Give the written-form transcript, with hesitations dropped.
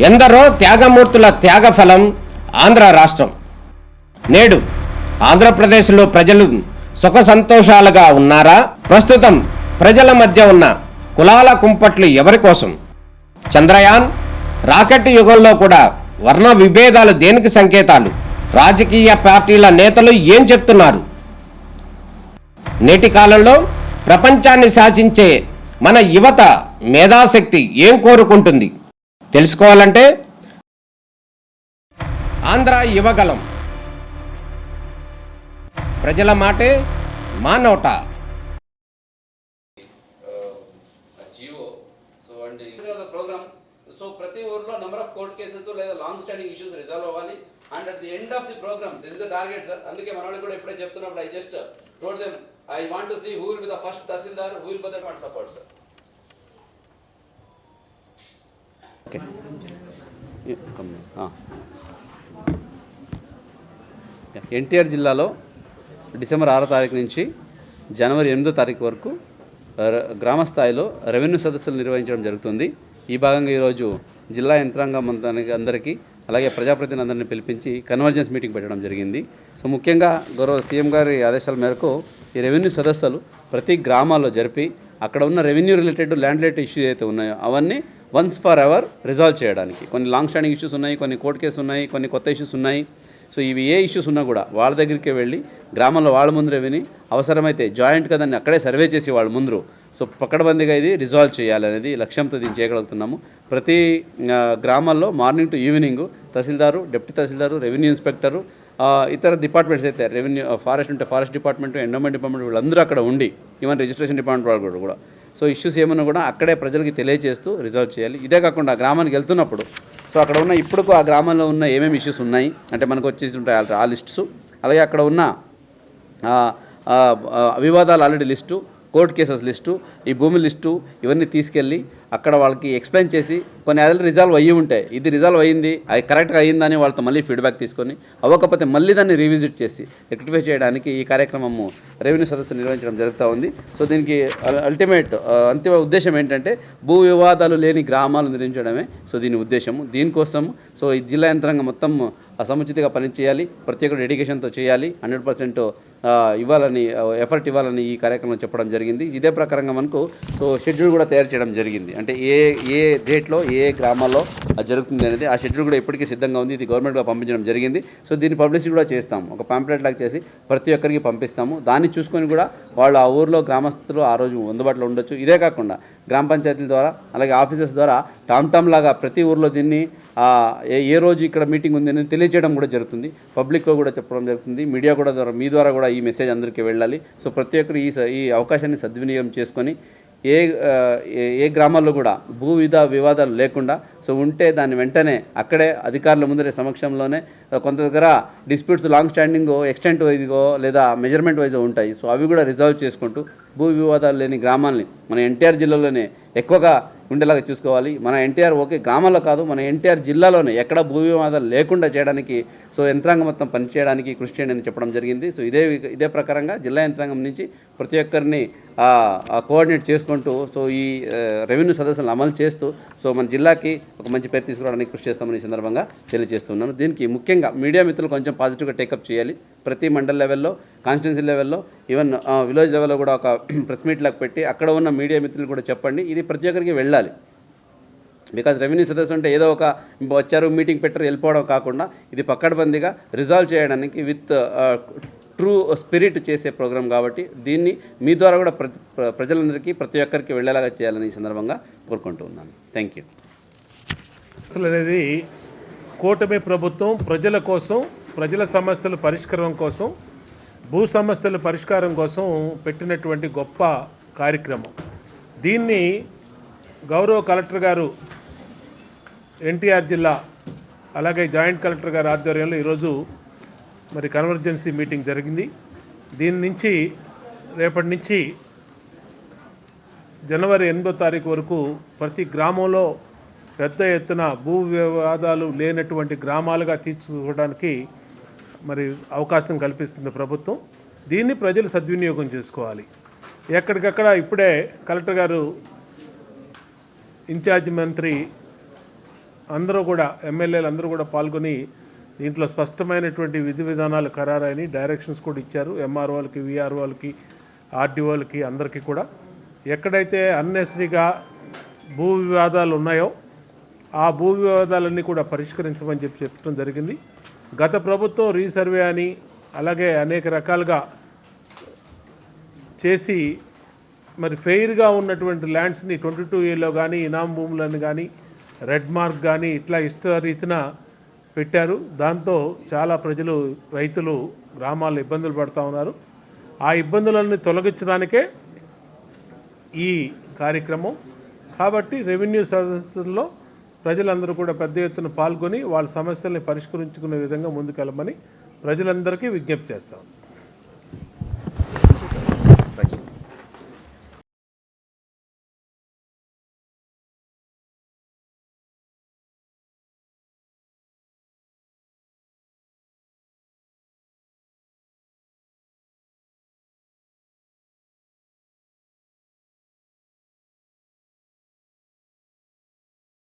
ఎందరో త్యాగమూర్తుల త్యాగఫలం ఆంధ్ర రాష్ట్రం. నేడు ఆంధ్రప్రదేశ్లో ప్రజలు సుఖ సంతోషాలుగా ఉన్నారా? ప్రస్తుతం ప్రజల మధ్య ఉన్న కులాల కుంపట్లు ఎవరి కోసం? చంద్రయాన్ రాకెట్ యుగంలో కూడా వర్ణ విభేదాలు దేనికి సంకేతాలు? రాజకీయ పార్టీల నేతలు ఏం చెప్తున్నారు? నేటి కాలంలో ప్రపంచాన్ని శాసించే మన యువత మేధాశక్తి ఏం కోరుకుంటుంది? తెలుసుకోవాలంటే ఆంధ్ర యువగలం. ప్రజల మాటే మా నోట. సో ప్రతి ఊర్లో నెంబర్ ఆఫ్ కోర్ట్ కేసెస్ లేదా లాంగ్ స్టాండింగ్ ఇష్యూస్ రిజాల్వ్ అవ్వాలి. And at the end of the program this is the target sir. అందుకే మన వాళ్ళు కూడా ఎప్పుడే చెప్తున్నప్పుడు I just told them I want to see who will be the first tahsildar, who will be the want support sir. NTR జిల్లాలో December 6వ తారీఖు నుంచి జనవరి 8వ తారీఖు వరకు గ్రామ స్థాయిలో రెవెన్యూ సదస్సులు నిర్వహించడం జరుగుతుంది. ఈ భాగంగా ఈరోజు జిల్లా యంత్రాంగం అందరికీ అలాగే ప్రజాప్రతినిధులందరినీ పిలిపించి కన్వర్జెన్స్ మీటింగ్ పెట్టడం జరిగింది. సో ముఖ్యంగా గౌరవ సీఎం గారి ఆదేశాల మేరకు ఈ రెవెన్యూ సదస్సులు ప్రతి గ్రామాల్లో జరిపి అక్కడ ఉన్న revenue related land related issues అయితే ఉన్నాయో అవన్నీ వన్స్ ఫర్ ఎవర్ రిజాల్వ్ చేయడానికి. కొన్ని లాంగ్ స్టాండింగ్ ఇష్యూస్ ఉన్నాయి, కొన్ని కోర్టు కేసు ఉన్నాయి, కొన్ని కొత్త ఇష్యూస్ ఉన్నాయి. సో ఇవి ఏ ఇష్యూస్ ఉన్నా కూడా వాళ్ళ దగ్గరికి వెళ్ళి గ్రామంలో వాళ్ళ ముందరే విని అవసరమైతే జాయింట్గా దాన్ని అక్కడే సర్వే చేసి వాళ్ళ ముందు సో పకడ్బందీగా ఇది రిజాల్వ్ చేయాలనేది లక్ష్యంతో దీన్ని చేయగలుగుతున్నాము. ప్రతి గ్రామాల్లో morning to evening tahsildar, deputy tahsildar, revenue inspector, ఇతర డిపార్ట్మెంట్స్ అయితే రెవెన్యూ ఫారెస్ట్ ఉంటే ఫారెస్ట్ డిపార్ట్మెంట్, ఎండోమెంట్ డిపార్ట్మెంట్ వీళ్ళందరూ అక్కడ ఉండి ఈవెన్ రిజిస్ట్రేషన్ డిపార్ట్మెంట్ వాళ్ళు కూడా సో ఇష్యూస్ ఏమన్నా కూడా అక్కడే ప్రజలకి తెలియజేస్తూ రిజాల్వ్ చేయాలి. ఇదే కాకుండా గ్రామానికి వెళ్తున్నప్పుడు సో అక్కడ ఉన్న ఇప్పుడు ఆ గ్రామంలో ఉన్న ఏమేమి ఇష్యూస్ ఉన్నాయి అంటే మనకు వచ్చేసి ఉంటాయి ఆ లిస్ట్స్, అలాగే అక్కడ ఉన్న వివాదాలు already list, court cases list, ఈ భూమి లిస్టు ఇవన్నీ తీసుకెళ్ళి అక్కడ వాళ్ళకి ఎక్స్ప్లెయిన్ చేసి కొన్ని అదే రిజాల్వ్ అయ్యి ఉంటాయి, ఇది రిజాల్వ్ అయ్యింది, అది కరెక్ట్గా అయ్యిందని వాళ్ళతో మళ్ళీ ఫీడ్బ్యాక్ తీసుకొని అవ్వకపోతే మళ్ళీ దాన్ని రీవిజిట్ చేసి రెక్టిఫై చేయడానికి ఈ కార్యక్రమము రెవెన్యూ సదస్సు నిర్వహించడం జరుగుతూ ఉంది. సో దీనికి అల్టిమేట్ అంతిమ ఉద్దేశం ఏంటంటే భూ వివాదాలు లేని గ్రామాలు నిర్మించడమే సో దీని ఉద్దేశము. దీనికోసం సో ఈ జిల్లా యంత్రాంగం మొత్తం సముచితంగా పనిచేయాలి, ప్రతి ఒక్కరు డెడికేషన్తో చేయాలి, 100% ఇవ్వాలని ఎఫర్ట్ ఇవ్వాలని ఈ కార్యక్రమం చెప్పడం జరిగింది. ఇదే ప్రకారంగా మనకు సో షెడ్యూల్ కూడా తయారు చేయడం జరిగింది. అంటే ఏ డేట్లో ఏ గ్రామాల్లో జరుగుతుంది అనేది ఆ షెడ్యూల్ కూడా ఇప్పటికీ సిద్ధంగా ఉంది. ఇది గవర్నమెంట్గా పంపించడం జరిగింది. సో దీన్ని పబ్లిసిటీ కూడా చేస్తాము, ఒక పాంప్లెట్ లాగా చేసి ప్రతి ఒక్కరికి పంపిస్తాము. దాన్ని చూసుకొని కూడా వాళ్ళు ఆ ఊర్లో గ్రామస్తులు ఆ రోజు అందుబాటులో ఉండొచ్చు. ఇదే కాకుండా గ్రామ పంచాయతీల ద్వారా అలాగే ఆఫీసెస్ ద్వారా టామ్ లాగా ప్రతి ఊర్లో దీన్ని ఏ రోజు ఇక్కడ మీటింగ్ ఉంది అనేది తెలియజేయడం కూడా జరుగుతుంది. పబ్లిక్లో కూడా చెప్పడం జరుగుతుంది. మీడియా కూడా ద్వారా మీ ద్వారా కూడా ఈ మెసేజ్ అందరికీ వెళ్ళాలి. సో ప్రతి ఒక్కరు ఈ అవకాశాన్ని సద్వినియోగం చేసుకొని ఏ గ్రామాల్లో కూడా భూ వివాదాలు లేకుండా సో ఉంటే దాన్ని వెంటనే అక్కడే అధికారుల ముందరే సమక్షంలోనే కొంత దగ్గర డిస్ప్యూట్స్ లాంగ్ స్టాండింగ్ ఎక్స్టెంట్ వైజ్గో లేదా మెజర్మెంట్ వైజ్గా ఉంటాయి. సో అవి కూడా రిజాల్వ్ చేసుకుంటూ భూ వివాదాలు లేని గ్రామాలని మన ఎన్టీఆర్ జిల్లాలోనే ఎక్కువగా ఉండేలాగా చూసుకోవాలి. మన ఎన్టీఆర్ ఒకే గ్రామాల్లో కాదు, మన ఎన్టీఆర్ జిల్లాలోనే ఎక్కడ భూ వివాదాలు లేకుండా చేయడానికి సో యంత్రాంగం మొత్తం పనిచేయడానికి కృషి చేయండి అని చెప్పడం జరిగింది. సో ఇదే ప్రకారంగా జిల్లా యంత్రాంగం నుంచి ప్రతి ఒక్కరిని కోఆర్డినేట్ చేసుకుంటూ సో ఈ రెవెన్యూ సదస్సులను అమలు చేస్తూ సో మన జిల్లాకి ఒక మంచి పేరు తీసుకురావడానికి కృషి చేస్తామని ఈ సందర్భంగా తెలియజేస్తున్నాను. దీనికి ముఖ్యంగా మీడియా మిత్రులు కొంచెం పాజిటివ్గా టేకప్ చేయాలి. ప్రతి మండల్ లెవెల్లో, కాన్స్టిట్యున్సీ లెవెల్లో, ఈవెన్ విలేజ్ లెవెల్లో కూడా ఒక ప్రెస్ మీట్ లాగా పెట్టి అక్కడ ఉన్న మీడియా మిత్రులు కూడా చెప్పండి. ఇది ప్రతి ఒక్కరికి వెళ్ళాలి. బికాజ్ రెవెన్యూ సదస్సు అంటే ఏదో ఒక వచ్చారు మీటింగ్ పెట్టారు వెళ్ళిపోవడం కాకుండా ఇది పక్కడబందీగా రిజాల్వ్ చేయడానికి విత్ ట్రూ స్పిరిట్ చేసే ప్రోగ్రాం కాబట్టి దీన్ని మీ ద్వారా కూడా ప్రజలందరికీ ప్రతి ఒక్కరికి వెళ్ళేలాగా చేయాలని ఈ సందర్భంగా కోరుకుంటూ ఉన్నాను. Thank you. అసలు అనేది కూటమి ప్రభుత్వం ప్రజల కోసం, ప్రజల సమస్యల పరిష్కారం కోసం, భూ సమస్యల పరిష్కారం కోసం పెట్టినటువంటి గొప్ప కార్యక్రమం. దీన్ని గౌరవ కలెక్టర్ గారు ఎన్టీఆర్ జిల్లా అలాగే జాయింట్ కలెక్టర్ గారి ఆధ్వర్యంలో ఈరోజు మరి కన్వర్జెన్సీ మీటింగ్ జరిగింది. దీని నుంచి రేపటి నుంచి జనవరి 8వ తారీఖు వరకు ప్రతి గ్రామంలో పెద్ద ఎత్తున భూ వివాదాలు లేనటువంటి గ్రామాలుగా తీర్చుకోవడానికి మరి అవకాశం కల్పిస్తుంది ప్రభుత్వం. దీన్ని ప్రజలు సద్వినియోగం చేసుకోవాలి. ఎక్కడికక్కడ ఇప్పుడే కలెక్టర్ గారు ఇన్ఛార్జ్ మంత్రి అందరూ కూడా ఎమ్మెల్యేలు అందరూ కూడా పాల్గొని దీంట్లో స్పష్టమైనటువంటి విధి విధానాలు ఖరారైన డైరెక్షన్స్ కూడా ఇచ్చారు ఎంఆర్ఓలకి, విఆర్ఓలకి, ఆర్డీఓలకి అందరికీ కూడా. ఎక్కడైతే అన్నెసరీగా భూ వివాదాలు ఉన్నాయో ఆ భూ వివాదాలన్నీ కూడా పరిష్కరించమని చెప్పడం జరిగింది. గత ప్రభుత్వం రీసర్వే అని అలాగే అనేక రకాలుగా చేసి మరి ఫెయిర్గా ఉన్నటువంటి ల్యాండ్స్ని 22A కానీ ఇనాం భూములను కానీ రెడ్ మార్క్ కానీ ఇట్లా ఇష్టరీతిన పెట్టారు. దాంతో చాలా ప్రజలు, రైతులు గ్రామాల్లో ఇబ్బందులు పడుతూ ఉన్నారు. ఆ ఇబ్బందులన్నీ తొలగించడానికే ఈ కార్యక్రమం. కాబట్టి రెవెన్యూ సదస్సుల్లో ప్రజలందరూ కూడా పెద్ద ఎత్తున పాల్గొని వాళ్ళ సమస్యల్ని పరిష్కరించుకునే విధంగా ముందుకెళ్ళమని ప్రజలందరికీ విజ్ఞప్తి చేస్తాం.